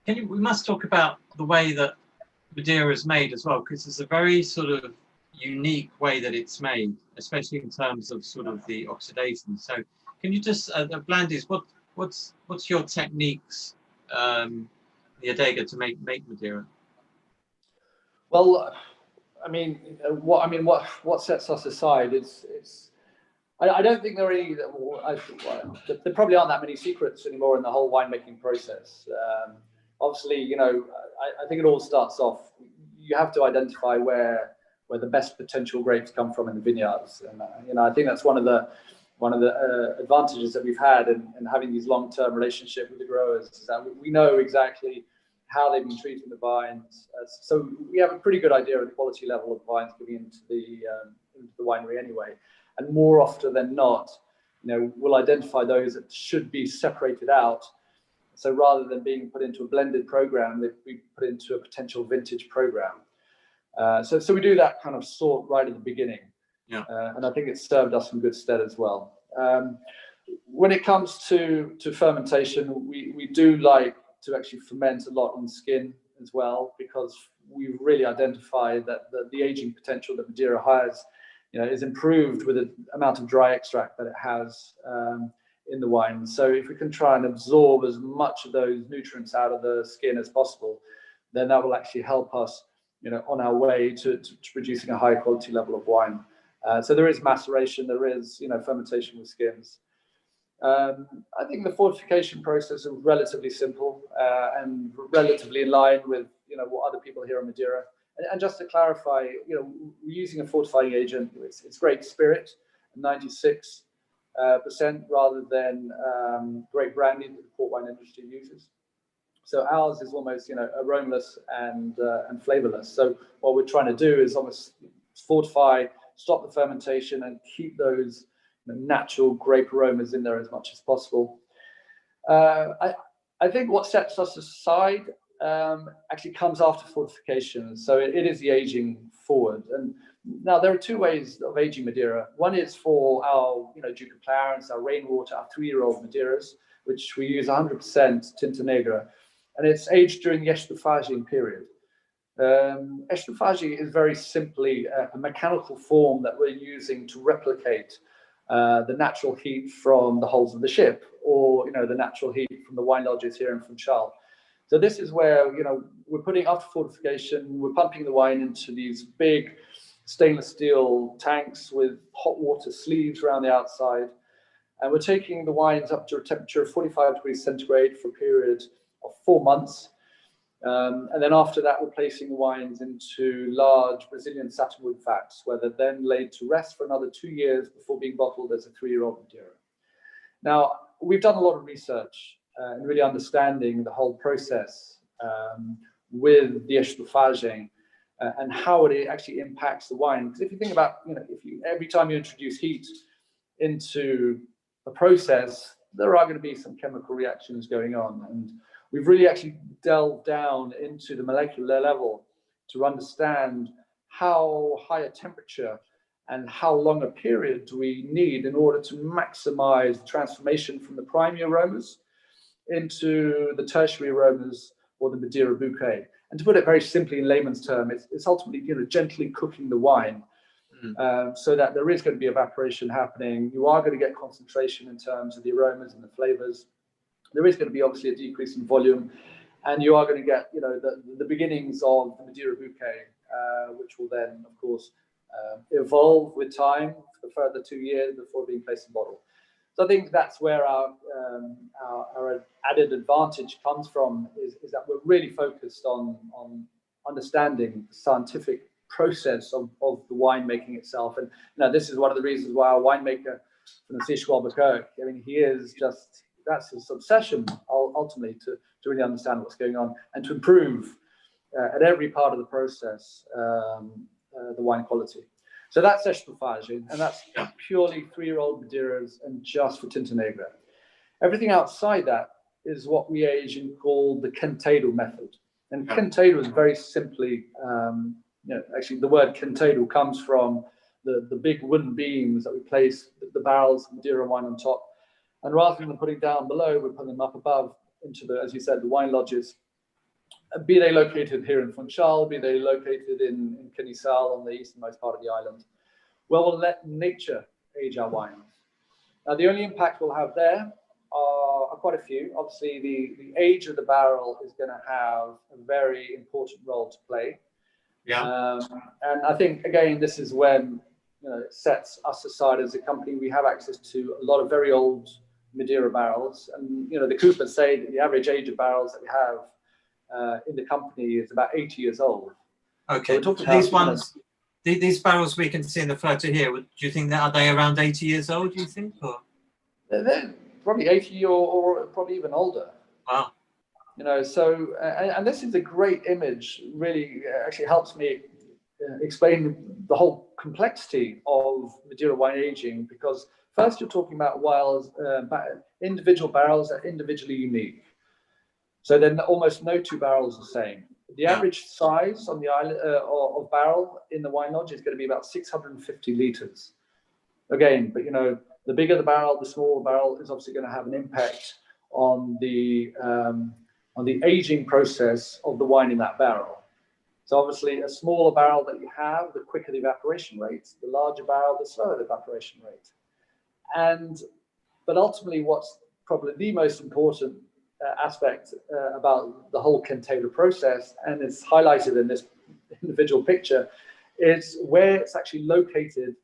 We must talk about the way that Madeira is made as well, because it's a very sort of unique way that it's made, especially in terms of sort of the oxidation. So can you just, Blandies, what's your techniques, the Adega, to make Madeira? Well, what sets us aside? I don't think there are any. There probably aren't that many secrets anymore in the whole winemaking process. Obviously, I think it all starts off. You have to identify where the best potential grapes come from in the vineyards, and I think that's one of the advantages that we've had in having these long-term relationships with the growers, is that we know exactly how they've been treating the vines. So we have a pretty good idea of the quality level of vines coming into the winery anyway. And more often than not, we'll identify those that should be separated out. So rather than being put into a blended program, they've been put into a potential vintage program. So we do that kind of sort right at the beginning. Yeah. And I think it's served us in good stead as well. When it comes to fermentation, we do like to actually ferment a lot on skin as well, because we've really identified that the aging potential that Madeira has, is improved with the amount of dry extract that it has in the wine. So if we can try and absorb as much of those nutrients out of the skin as possible, then that will actually help us, on our way to producing a high quality level of wine. So there is maceration, there is, fermentation with skins. I think the fortification process is relatively simple and relatively in line with, what other people here in Madeira. And just to clarify, we're using a fortifying agent. It's great spirit, 96%, rather than great brandy that the port wine industry uses. So ours is almost, aromaless and flavorless. So what we're trying to do is almost fortify, stop the fermentation, and keep those natural grape aromas in there as much as possible. I think what sets us aside actually comes after fortification. So it is the aging forward. And now there are two ways of aging Madeira. One is for our, Duke of Clarence, our rainwater, our 3-year-old Madeiras, which we use 100% Tinted Negro, and it's aged during the estufaging period. Estufaging is very simply a mechanical form that we're using to replicate the natural heat from the hulls of the ship, or the natural heat from the wine lodges here in Funchal. So this is where we're putting, after fortification, we're pumping the wine into these big stainless steel tanks with hot water sleeves around the outside, and we're taking the wines up to a temperature of 45 degrees centigrade for a period 4 months. And then after that, we're placing the wines into large Brazilian satinwood vats, where they're then laid to rest for another 2 years before being bottled as a 3-year-old Madeira. Now, we've done a lot of research and really understanding the whole process with the estufagem and how it actually impacts the wine. Because if you think about, every time you introduce heat into a process, there are going to be some chemical reactions going on. And we've really actually delved down into the molecular level to understand how high a temperature and how long a period do we need in order to maximize the transformation from the primary aromas into the tertiary aromas or the Madeira bouquet. And to put it very simply in layman's terms, it's ultimately gently cooking the wine so that there is going to be evaporation happening. You are going to get concentration in terms of the aromas and the flavors. There is going to be obviously a decrease in volume, and you are going to get the beginnings of the Madeira bouquet, which will then, of course, evolve with time for the further 2 years before being placed in bottle. So I think that's where our added advantage comes from, is that we're really focused on understanding the scientific process of the winemaking itself. And this is one of the reasons why our winemaker, Francisco Albuquerque, he is just, that's his obsession ultimately, to really understand what's going on and to improve at every part of the process the wine quality. So that's estufagem, and that's purely 3-year-old Madeiras and just for Tinted Negro. Everything outside that is what we age in called the quinteiro method. And quinteiro is very simply, actually the word quinteiro comes from the big wooden beams that we place the barrels of Madeira wine on top. And rather than putting down below, we're putting them up above into the, as you said, the wine lodges. Be they located here in Funchal, be they located in Quinissal on the easternmost part of the island, where we'll let nature age our wines. Now, the only impact we'll have there are quite a few. Obviously, the age of the barrel is going to have a very important role to play. And I think, again, this is when it sets us aside as a company. We have access to a lot of very old Madeira barrels. And, the coopers say that the average age of barrels that we have in the company is about 80 years old. Okay, so these ones, these barrels we can see in the photo here, do you think that, are they around 80 years old, do you think? Or? They're probably 80 or probably even older. Wow. So, and this is a great image, really actually helps me explain the whole complexity of Madeira wine aging, because first you're talking about individual barrels that are individually unique. So then almost no 2 barrels are the same. The average size on the island of barrel in the wine lodge is going to be about 650 liters. Again, but the bigger the barrel, the smaller the barrel is obviously going to have an impact on the aging process of the wine in that barrel. So obviously, a smaller barrel that you have, the quicker the evaporation rate. The larger barrel, the slower the evaporation rate. But ultimately, what's probably the most important aspect about the whole quinteiro process, and it's highlighted in this individual picture, is where it's actually located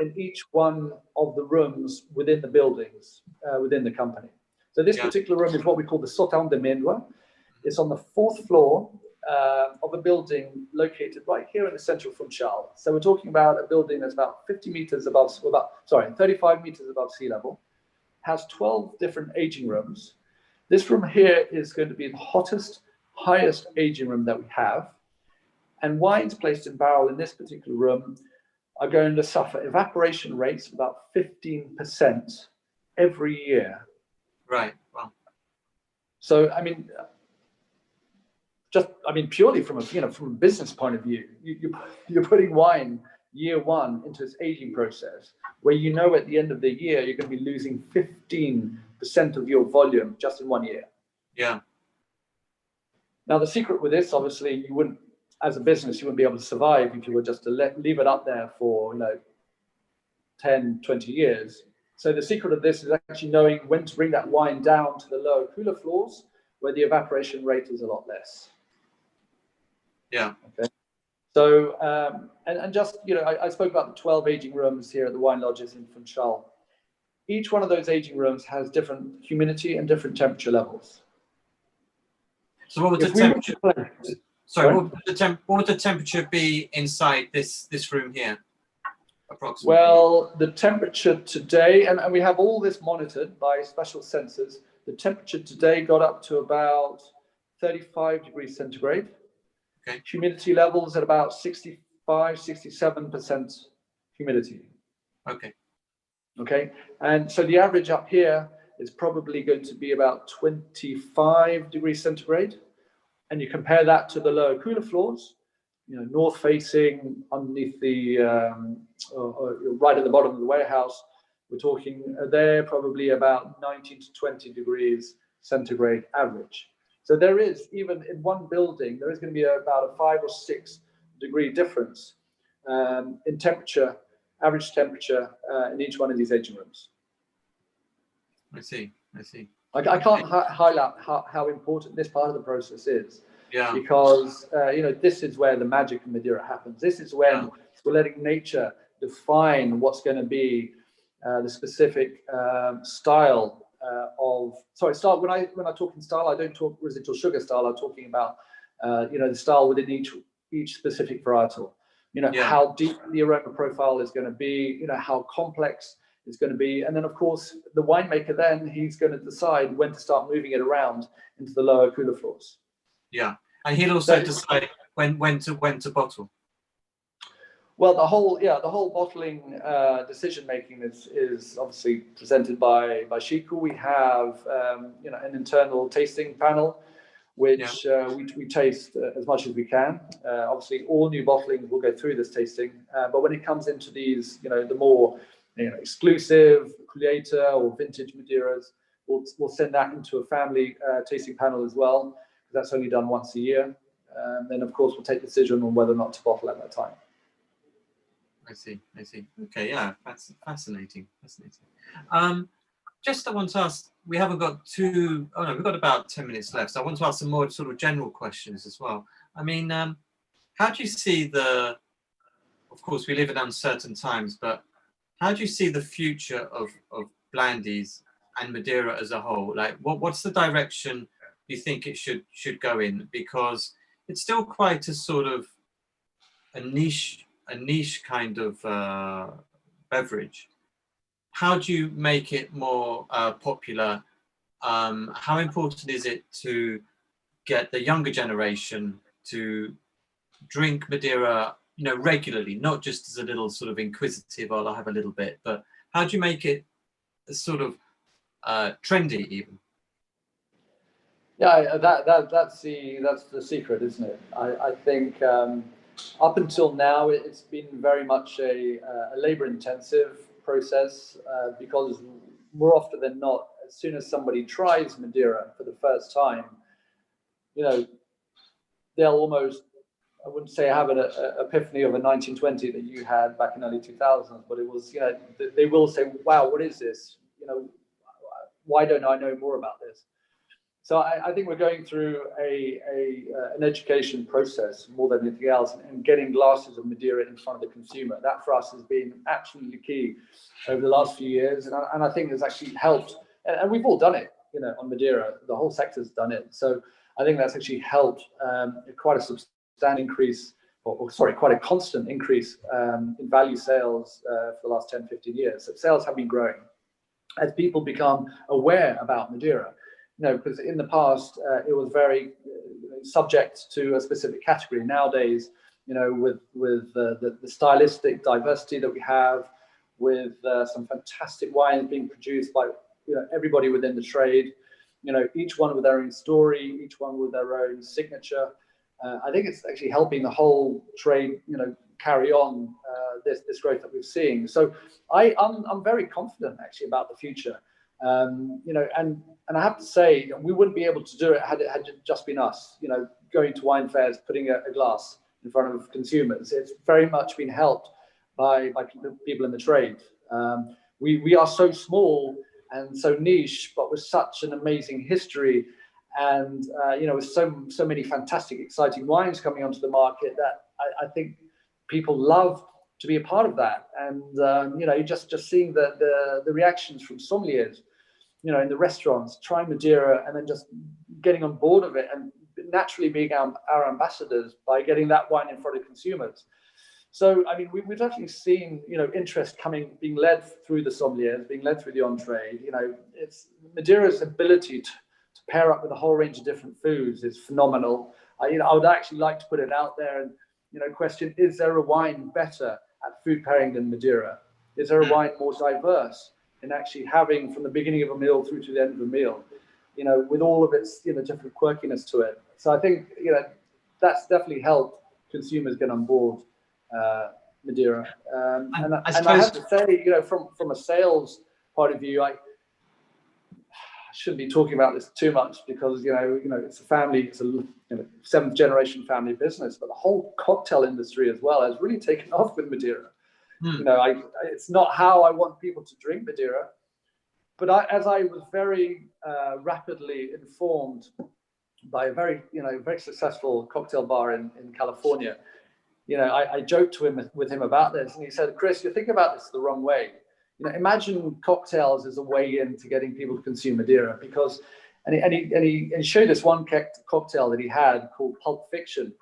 in each one of the rooms within the buildings within the company. So this particular room is what we call the Sótão de Amêndoa. It's on the 4th floor of a building located right here in the central Funchal. So we're talking about a building that's about 35 meters above sea level, has 12 different aging rooms. This room here is going to be the highest aging room that we have. And wines placed in barrel in this particular room are going to suffer evaporation rates of about 15% every year. Right. Wow. So, purely from a business point of view, you're putting wine year one into its aging process, where at the end of the year you're going to be losing 15% of your volume just in 1 year. Yeah. Now, the secret with this, obviously, you wouldn't, as a business, you wouldn't be able to survive if you were just to leave it up there for 10, 20 years. So the secret of this is actually knowing when to bring that wine down to the lower cooler floors, where the evaporation rate is a lot less. Yeah. Okay. So, and just, I spoke about the 12 aging rooms here at the wine lodges in Funchal. Each one of those aging rooms has different humidity and different temperature levels. So what would the If we were temperature? to play, Sorry, what would the temperature be inside this room here, approximately? well, the temperature today, and we have all this monitored by special sensors. The temperature today got up to about 35 degrees centigrade. Okay. Humidity levels at about 65, 67% humidity. Okay. Okay, and so the average up here is probably going to be about 25 degrees centigrade. And you compare that to the lower cooler floors, north facing underneath the, right at the bottom of the warehouse, we're talking there probably about 19 to 20 degrees centigrade average. So there is, even in one building, there is going to be about a 5 or 6 degree difference in temperature, average temperature in each one of these aging rooms. I see. I can't highlight how important this part of the process is. Yeah. Because this is where the magic of Madeira happens. This is when we're letting nature define what's going to be the specific style of. Sorry, style. When I talk in style, I don't talk residual sugar style. I'm talking about the style within each specific varietal. How deep the aroma profile is going to be. How complex it's going to be, and then of course the winemaker then he's going to decide when to start moving it around into the lower cooler floors. Yeah, and he'll also decide when to bottle. Well, the whole bottling decision making is obviously presented by Shiku. We have an internal tasting panel, which we taste as much as we can. Obviously, all new bottling will go through this tasting, but when it comes into these, the more exclusive creator or vintage Madeiras, we'll send that into a family tasting panel as well. That's only done once a year. Then, of course, we'll take the decision on whether or not to bottle at that time. I see. Okay, yeah, that's fascinating. Just I want to ask, we haven't got we've got about 10 minutes left. So I want to ask some more sort of general questions as well. I mean, how do you see of course, we live in uncertain times, but how do you see the future of Blandies and Madeira as a whole? Like, what's the direction you think it should go in? Because it's still quite a sort of a niche kind of beverage. How do you make it more popular? How important is it to get the younger generation to drink Madeira, regularly, not just as a little sort of inquisitive, I'll have a little bit, but how do you make it sort of trendy even? Yeah, that's the secret, isn't it? I think up until now it's been very much a labor-intensive process because more often than not, as soon as somebody tries Madeira for the first time, they'll almost, I wouldn't say have an epiphany of a 1920 that you had back in early 2000s, but it was, they will say, wow, what is this? Why don't I know more about this? So I think we're going through an education process more than anything else, and getting glasses of Madeira in front of the consumer. That for us has been absolutely key over the last few years, and I think has actually helped. And we've all done it, on Madeira. The whole sector's done it. So I think that's actually helped quite a substantial increase, quite a constant increase in value sales for the last 10, 15 years. So sales have been growing as people become aware about Madeira. Because in the past it was very subject to a specific category. Nowadays, with the stylistic diversity that we have, with some fantastic wines being produced by everybody within the trade, each one with their own story, each one with their own signature. I think it's actually helping the whole trade, carry on this growth that we're seeing. So I'm very confident actually about the future. And I have to say, we wouldn't be able to do it had it just been us, going to wine fairs, putting a glass in front of consumers. It's very much been helped by people in the trade. We are so small and so niche, but with such an amazing history, and with so many fantastic, exciting wines coming onto the market, that I think people love to be a part of that. And just seeing the reactions from sommeliers, in the restaurants, trying Madeira and then just getting on board of it and naturally being our ambassadors by getting that wine in front of consumers. So, I mean, we've definitely seen, interest being led through the sommeliers, being led through the on-trade. It's Madeira's ability to pair up with a whole range of different foods is phenomenal. I would actually like to put it out there and, question, is there a wine better at food pairing than Madeira? Is there a wine more diverse in actually having from the beginning of a meal through to the end of a meal, with all of its, different quirkiness to it? So I think, that's definitely helped consumers get on board Madeira. And I have to say, from a sales point of view, I shouldn't be talking about this too much because it's a family, it's a seventh generation family business, but the whole cocktail industry as well has really taken off with Madeira. It's not how I want people to drink Madeira, but as I was very rapidly informed by a very successful cocktail bar in California, I joked with him about this, and he said, "Chris, you're thinking about this the wrong way. Imagine cocktails as a way into getting people to consume Madeira, because," and he showed us one cocktail that he had called Pulp Fiction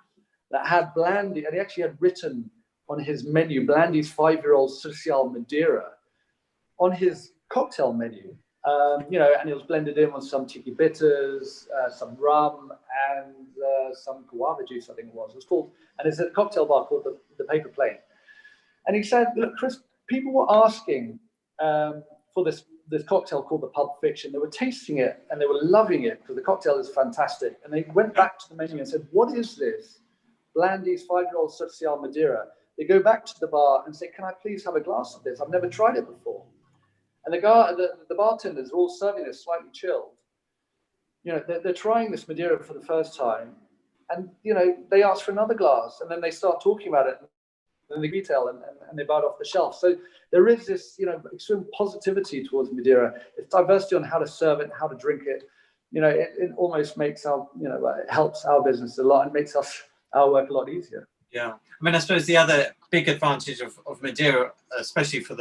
that had Blandy, and he actually had written on his menu Blandy's 5-year-old Social Madeira on his cocktail menu. And it was blended in with some tiki bitters, some rum, and some guava juice, I think it was. It was called, and it's a cocktail bar called the Paper Plane. And he said, "Look, Chris, people were asking for this cocktail called the Pulp Fiction. They were tasting it and they were loving it because the cocktail is fantastic. And they went back to the menu and said, 'What is this? Blandy's 5-year-old Social Madeira.' They go back to the bar and say, 'Can I please have a glass of this? I've never tried it before.' And the bartenders are all serving this slightly chilled. They're trying this Madeira for the first time, and they ask for another glass, and then they start talking about it in the retail, and they buy it off the shelf. So there is this extreme positivity towards Madeira. It's diversity on how to serve it and how to drink it. It almost makes our it helps our business a lot and makes our work a lot easier. Yeah, I mean, I suppose the other big advantage of Madeira, especially for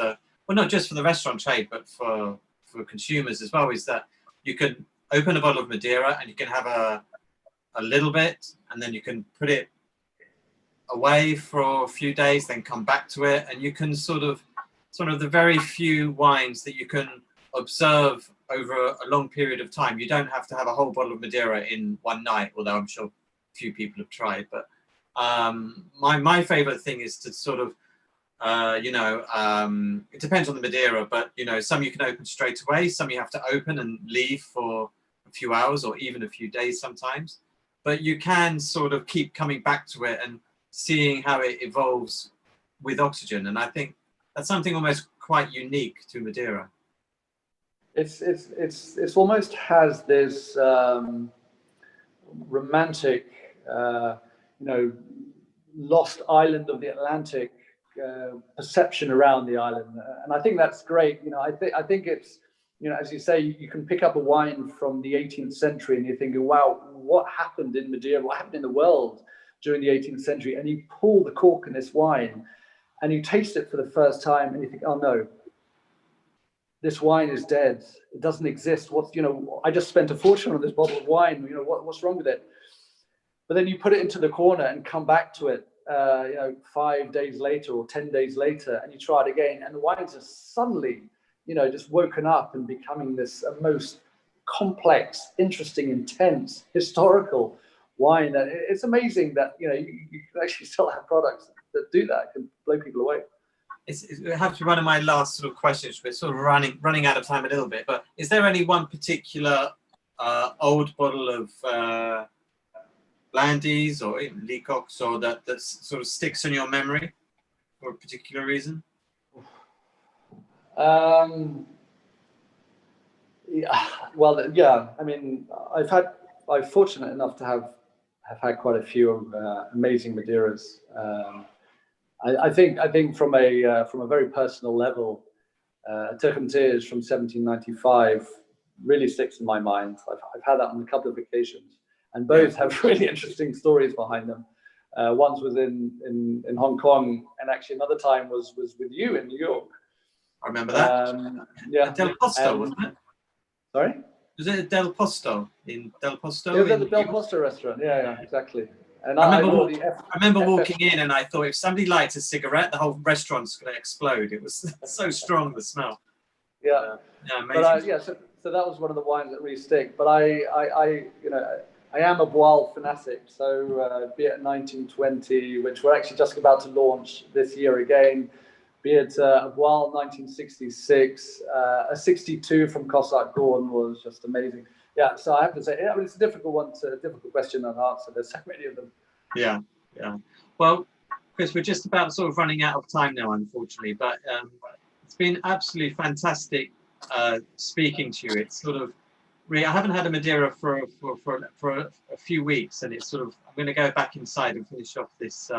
not just for the restaurant trade, but for consumers as well, is that you can open a bottle of Madeira and you can have a little bit, and then you can put it away for a few days, then come back to it, and you can sort of the very few wines that you can observe over a long period of time. You don't have to have a whole bottle of Madeira in one night, although I'm sure a few people have tried. But my favorite thing is to sort of it depends on the Madeira, but some you can open straight away, some you have to open and leave for a few hours or even a few days sometimes. But you can sort of keep coming back to it and seeing how it evolves with oxygen, and I think that's something almost quite unique to Madeira. It's almost has this romantic, lost island of the Atlantic perception around the island, and I think that's great. I think it's as you say, you can pick up a wine from the 18th century and you're thinking, wow, what happened in Madeira? What happened in the world during the 18th century? And you pull the cork in this wine and you taste it for the first time and you think, oh no, this wine is dead. It doesn't exist. I just spent a fortune on this bottle of wine. What's wrong with it? But then you put it into the corner and come back to it, 5 days later or 10 days later, and you try it again, and the wine's just suddenly, just woken up and becoming this most complex, interesting, intense, historical wine. That it's amazing that you can actually still have products that do that, can blow people away. It has to be one of my last sort of questions. We're sort of running out of time a little bit, but is there any one particular old bottle of Blandies or even Leacock's or that sort of sticks in your memory for a particular reason? I'm fortunate enough to have had quite a few amazing Madeiras. I think from a very personal level, Tinted from 1795 really sticks in my mind. I've had that on a couple of occasions, and both have really interesting stories behind them. Once was in Hong Kong, and actually another time was with you in New York. I remember that. Yeah. Del Costa, wasn't it? Sorry? Was it Del Posto in Del Posto? It was at the in- Del Posto restaurant. Yeah, exactly. And I I remember, bought the I remember walking in and I thought if somebody lights a cigarette, the whole restaurant's going to explode. It was so strong, the smell. Yeah. Yeah, amazing. But yeah, so that was one of the wines that really stick. But I am a Boal fanatic. So be it 1920, which we're actually just about to launch this year again, be it a Boal 1966, a 62 from Cossack Gorn was just amazing. Yeah, so I have to say, I mean, it's a difficult one, a difficult question to answer. There's so many of them. Yeah. Well, Chris, we're just about sort of running out of time now, unfortunately, but it's been absolutely fantastic speaking to you. It's sort of really, I haven't had a Madeira for a few weeks, and it's sort of, I'm going to go back inside and finish off this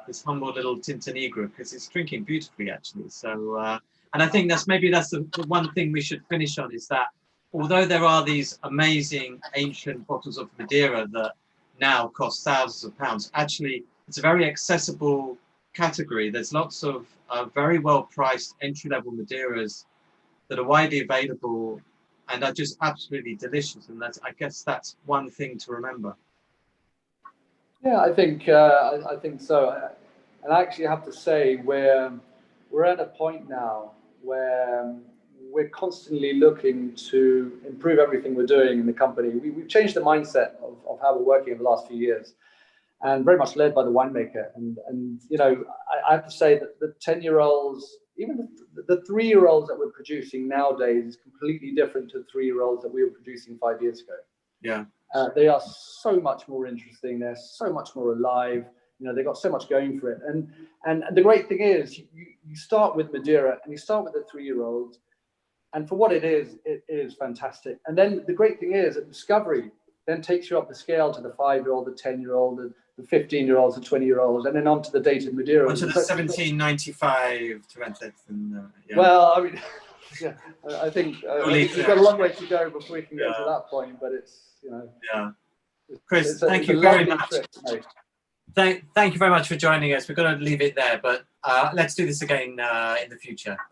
this humble little Tinted Negro because it's drinking beautifully, actually. So, and I think that's the one thing we should finish on is that although there are these amazing ancient bottles of Madeira that now cost thousands of pounds, actually it's a very accessible category. There's lots of very well priced entry-level Madeiras that are widely available and are just absolutely delicious. And I guess that's one thing to remember. Yeah, I think so. And I actually have to say we're at a point now where we're constantly looking to improve everything we're doing in the company. We've changed the mindset of how we're working in the last few years, and very much led by the winemaker. And you know, I have to say that the 10-year-olds, even the 3-year-olds that we're producing nowadays is completely different to the 3-year-olds that we were producing 5 years ago. Yeah. They are so much more interesting. They're so much more alive. You know, they've got so much going for it. And the great thing is you start with Madeira and you start with the 3-year-olds, and for what it is fantastic. And then the great thing is that discovery then takes you up the scale to the 5-year-old, the 10-year-old, the 15-year-olds, the 20-year-olds, and then onto the dated Madeira. Onto the 1795 Torrentes. Yeah. Well, I mean, yeah, I think we've got a long way to go before we can get to that point, but it's, you know. Yeah. Chris, thank you a very lovely much. trip, mate. Thank you very much for joining us. We're going to leave it there, but let's do this again in the future.